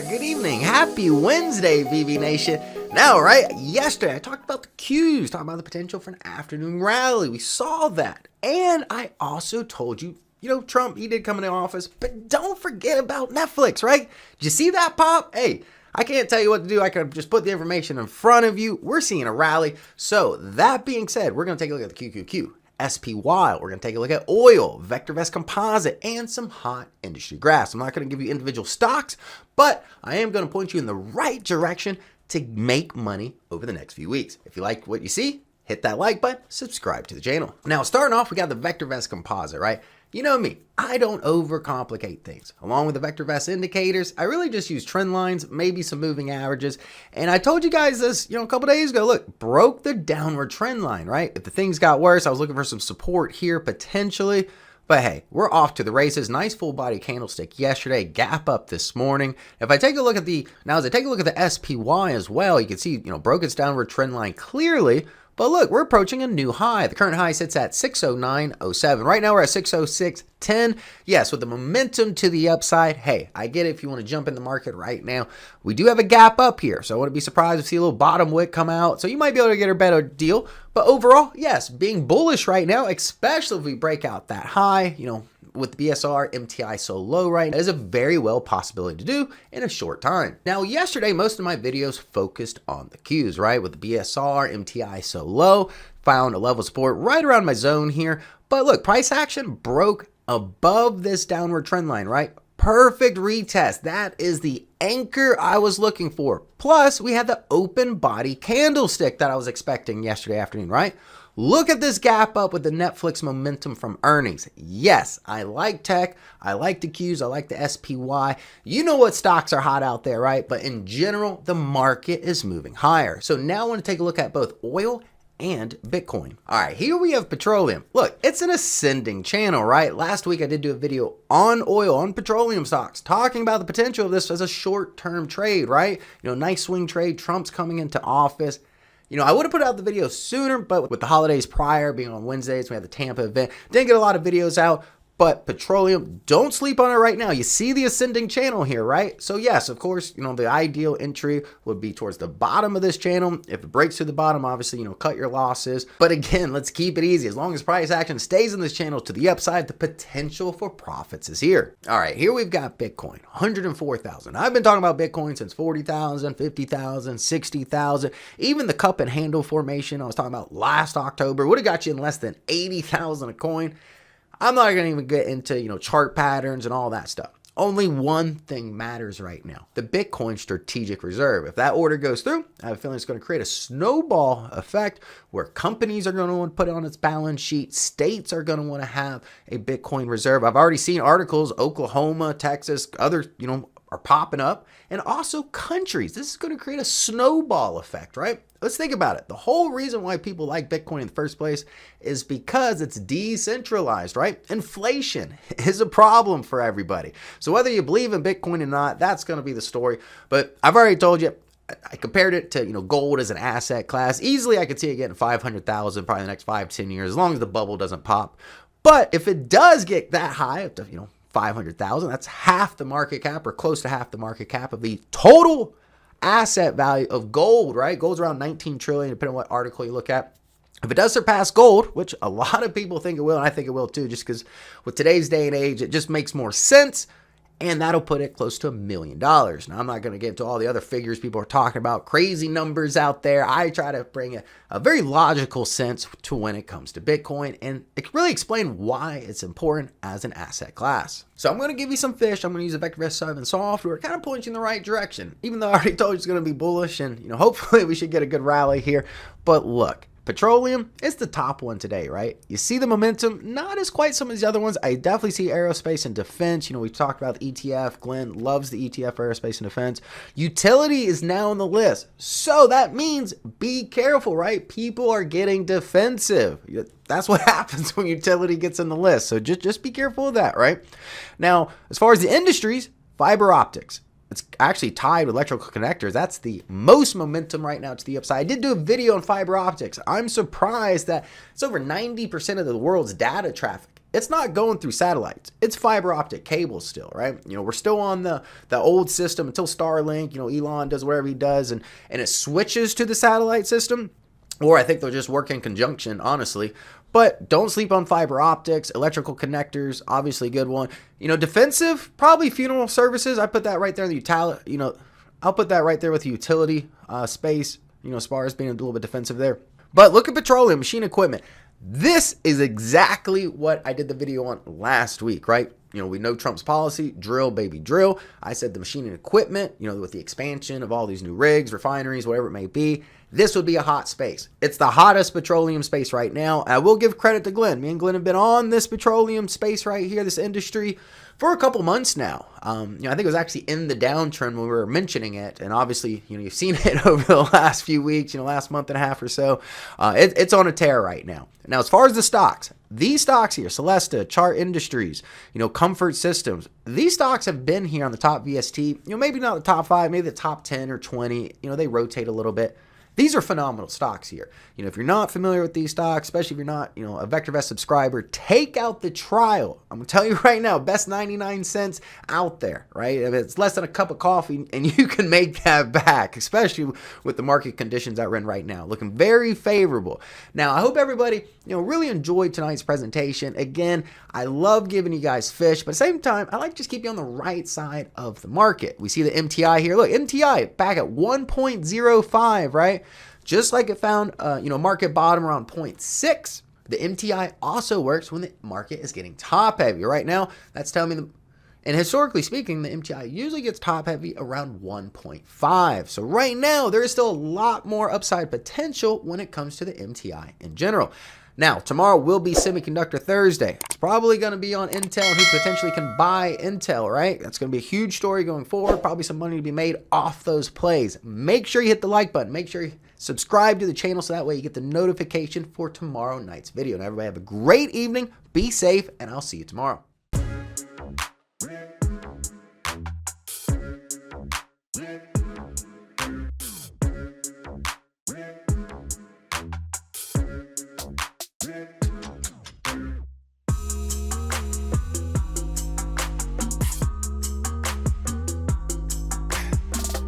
Good evening. Happy Wednesday, VV Nation. Now, right, yesterday I talked about the Qs, talking about the potential for an afternoon rally. We saw that. And I also told you, Trump, he did come into office, but don't forget about Netflix, right? Did you see that pop? Hey, I can't tell you what to do. I can just put the information in front of you. We're seeing a rally. So that being said, we're going to take a look at the QQQ. SPY, we're going to take a look at oil, VectorVest composite, and some hot industry graphs. I'm not going to give you individual stocks, but I am going to point you in the right direction to make money over the next few weeks. If you like what you see, hit that like button, subscribe to the channel. Now, starting off, we got the VectorVest composite, right? You know me, I don't overcomplicate things. Along with the VectorVest indicators, I really just use trend lines, maybe some moving averages. And I told you guys this, a couple days ago, look, broke the downward trend line, right? If the things got worse, I was looking for some support here potentially. But hey, we're off to the races. Nice full body candlestick yesterday, gap up this morning. If I take a look at as I take a look at the SPY as well, you can see, broke its downward trend line clearly. But look, we're approaching a new high. The current high sits at 609.07. Right now we're at 606.10. Yes, with the momentum to the upside. Hey, I get it if you want to jump in the market right now. We do have a gap up here, so I wouldn't be surprised to see a little bottom wick come out. So you might be able to get a better deal. But overall, yes, being bullish right now, especially if we break out that high, with the BSR MTI so low right now, is a very well possibility to do in a short time. Now, yesterday, most of my videos focused on the Qs, right? With the BSR MTI so low, found a level of support right around my zone here. But look, price action broke above this downward trend line, right? Perfect retest. That is the anchor I was looking for. Plus, we had the open body candlestick that I was expecting yesterday afternoon, right? Look at this gap up with the Netflix momentum from earnings. Yes, I like tech. I like the Qs. I like the SPY. You know what stocks are hot out there, right? But in general, the market is moving higher. So now I want to take a look at both oil and Bitcoin. All right, here we have petroleum. Look, it's an ascending channel, right? Last week I did do a video on oil, on petroleum stocks, talking about the potential of this as a short-term trade, right? Nice swing trade. Trump's coming into office. I would have put out the video sooner, but with the holidays prior being on Wednesdays, we had the Tampa event, didn't get a lot of videos out. But petroleum, don't sleep on it right now. You see the ascending channel here, right? So yes, of course, the ideal entry would be towards the bottom of this channel. If it breaks through the bottom, obviously, cut your losses. But again, let's keep it easy. As long as price action stays in this channel to the upside, the potential for profits is here. All right, here we've got Bitcoin, 104,000. I've been talking about Bitcoin since 40,000, 50,000, 60,000. Even the cup and handle formation I was talking about last October would have got you in less than 80,000 a coin. I'm not going to even get into, chart patterns and all that stuff. Only one thing matters right now, the Bitcoin strategic reserve. If that order goes through, I have a feeling it's going to create a snowball effect where companies are going to want to put it on its balance sheet. States are going to want to have a Bitcoin reserve. I've already seen articles, Oklahoma, Texas, other, are popping up, and also countries. This is going to create a snowball effect, right? Let's think about it. The whole reason why people like Bitcoin in the first place is because it's decentralized, right? Inflation is a problem for everybody. So whether you believe in Bitcoin or not, that's going to be the story. But I've already told you, I compared it to, gold as an asset class. Easily, I could see it getting 500,000 probably in the next 5-10 years, as long as the bubble doesn't pop. But if it does get that high, up to, 500,000, that's half the market cap or close to half the market cap of the total asset value of gold, right? Gold's around 19 trillion, depending on what article you look at. If it does surpass gold, which a lot of people think it will, and I think it will too, just because with today's day and age, it just makes more sense. And that'll put it close to $1 million. Now, I'm not going to get into all the other figures people are talking about, crazy numbers out there. I try to bring a very logical sense to when it comes to Bitcoin and really explain why it's important as an asset class. So I'm going to give you some fish. I'm going to use the VectorVest 7 software. Kind of point you in the right direction, even though I already told you it's going to be bullish and, hopefully we should get a good rally here. But look. Petroleum is the top one today, right? You see the momentum, not as quite some of these other ones. I definitely see aerospace and defense. We've talked about the ETF. Glenn loves the ETF for aerospace and defense. Utility is now on the list. So that means be careful, right? People are getting defensive. That's what happens when utility gets in the list. So just be careful of that, right? Now, as far as the industries, fiber optics. It's actually tied with electrical connectors. That's the most momentum right now to the upside. I did do a video on fiber optics. I'm surprised that it's over 90% of the world's data traffic it's not going through satellites. It's fiber optic cables still, right? We're still on the old system until Starlink, Elon does whatever he does and it switches to the satellite system. Or I think they'll just work in conjunction, honestly. But don't sleep on fiber optics, electrical connectors, obviously a good one. Defensive, probably funeral services. I put that right there in the utility, I'll put that right there with the utility space, as far as being a little bit defensive there. But look at petroleum, machine equipment. This is exactly what I did the video on last week, right? We know Trump's policy, drill, baby, drill. I said the machine and equipment, with the expansion of all these new rigs, refineries, whatever it may be, this would be a hot space. It's the hottest petroleum space right now. I will give credit to Glenn. Me and Glenn have been on this petroleum space right here, this industry, for a couple months now. I think it was actually in the downtrend when we were mentioning it, and obviously, you've seen it over the last few weeks, last month and a half or so. It's on a tear right now. Now, as far as the stocks, these stocks here, Celesta, Chart Industries, Comfort Systems, these stocks have been here on the top VST, maybe not the top 5, maybe the top 10 or 20, they rotate a little bit. These are phenomenal stocks here. If you're not familiar with these stocks, especially if you're not, a VectorVest subscriber, take out the trial. I'm going to tell you right now, best 99 cents out there, right? If it's less than a cup of coffee and you can make that back, especially with the market conditions that we're in right now. Looking very favorable. Now, I hope everybody, really enjoyed tonight's presentation. Again, I love giving you guys fish, but at the same time, I like to just keep you on the right side of the market. We see the MTI here. Look, MTI back at 1.05, right? Just like it found, market bottom around 0.6, the MTI also works when the market is getting top heavy. Right now, that's telling me, and historically speaking, the MTI usually gets top heavy around 1.5. So right now, there is still a lot more upside potential when it comes to the MTI in general. Now, tomorrow will be Semiconductor Thursday. It's probably going to be on Intel and who potentially can buy Intel, right? That's going to be a huge story going forward. Probably some money to be made off those plays. Make sure you hit the like button. Make sure you subscribe to the channel so that way you get the notification for tomorrow night's video. Now, everybody have a great evening. Be safe, and I'll see you tomorrow. Yeah.